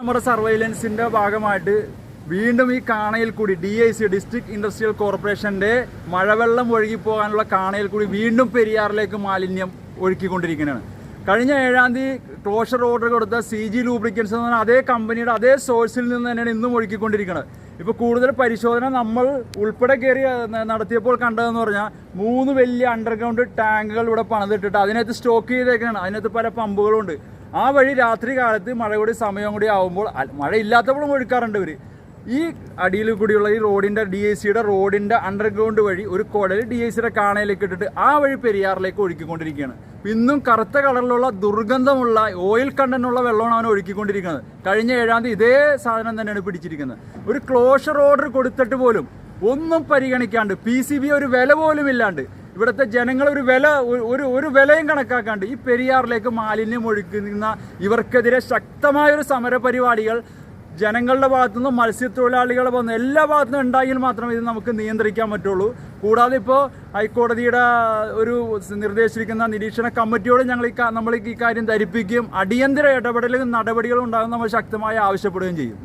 നമ്മുടെ സർവൈലൻസിന്റെ ഭാഗമായിട്ട് വീണ്ടും ഈ കാണയിൽ കൂടി DIC ഡിസ്ട്രിക്ട് ഇൻഡസ്ട്രിയൽ കോർപ്പറേഷന്റെ മഴവെള്ളം ഒഴുകിപ്പോകാനുള്ള കാണയിൽ കൂടി വീണ്ടും പെരിയാറിലേക്ക് മാലിന്യം ഒഴുക്കിക്കൊണ്ടിരിക്കുകയാണ്. കഴിഞ്ഞ 7-ാം തീയതി ക്ലോഷർ ഓർഡർ കൊടുത്ത CG ലൂബ്രിക്കൻസ് എന്ന് പറഞ്ഞാൽ അതേ കമ്പനിയുടെ അതേ സോഴ്സിൽ നിന്ന് തന്നെയാണ് ഇന്നും ഒഴുക്കിക്കൊണ്ടിരിക്കുന്നത്. ഇപ്പോൾ കൂടുതൽ പരിശോധന നമ്മൾ ഉൾപ്പെടെ കയറി നടത്തിയപ്പോൾ കണ്ടതെന്ന് പറഞ്ഞാൽ 3 വലിയ അണ്ടർഗ്രൗണ്ട് ടാങ്കുകൾ ഇവിടെ പണിതിട്ടിട്ട് അതിനകത്ത് സ്റ്റോക്ക് ചെയ്തേക്കാണ്. അതിനകത്ത് പല പമ്പുകളുണ്ട്. ആ വഴി രാത്രി കാലത്ത് മഴയുടെ സമയം കൂടി ആകുമ്പോൾ മഴ ഇല്ലാത്തപ്പോഴും ഒഴുക്കാറുണ്ട് ഇവർ. ഈ അടിയിൽ കൂടിയുള്ള ഈ റോഡിൻ്റെ DICയുടെ റോഡിൻ്റെ അണ്ടർഗ്രൗണ്ട് വഴി ഒരു കുടൽ DICയുടെ കാണയിലേക്ക് ഇട്ടിട്ട് ആ വഴി പെരിയാറിലേക്ക് ഒഴുക്കിക്കൊണ്ടിരിക്കുകയാണ്. ഇന്നും കറുത്ത കളറിലുള്ള ദുർഗന്ധമുള്ള ഓയിൽ കണ്ടന്റുള്ള വെള്ളമാണ് അവൻ ഒഴുക്കിക്കൊണ്ടിരിക്കുന്നത്. കഴിഞ്ഞ 7-ാം തീയതി ഇതേ സാധനം തന്നെയാണ് പിടിച്ചിരിക്കുന്നത്. ഒരു ക്ലോഷർ ഓർഡർ കൊടുത്തിട്ട് പോലും ഒന്നും പരിഗണിക്കാണ്ട് PCB ഒരു വില പോലും ഇല്ലാണ്ട് ഇവിടുത്തെ ജനങ്ങൾ ഒരു വിലയും കണക്കാക്കാണ്ട് ഈ പെരിയാറിലേക്ക് മാലിന്യം ഒഴുക്കുന്ന ഇവർക്കെതിരെ ശക്തമായൊരു സമര പരിപാടികൾ ജനങ്ങളുടെ ഭാഗത്തുനിന്നും മത്സ്യത്തൊഴിലാളികളുടെ ഭാഗത്തുനിന്നും എല്ലാ ഭാഗത്തുനിന്നും ഉണ്ടായെങ്കിൽ മാത്രമേ ഇത് നമുക്ക് നിയന്ത്രിക്കാൻ പറ്റുള്ളൂ. കൂടാതെ ഇപ്പോൾ ഹൈക്കോടതിയുടെ ഒരു നിർദ്ദേശിച്ചിരിക്കുന്ന നിരീക്ഷണ കമ്മിറ്റിയോട് നമ്മൾ ഈ കാര്യം ധരിപ്പിക്കുകയും അടിയന്തര ഇടപെടലും നടപടികളും ഉണ്ടാകും നമ്മൾ ശക്തമായി ആവശ്യപ്പെടുകയും ചെയ്യും.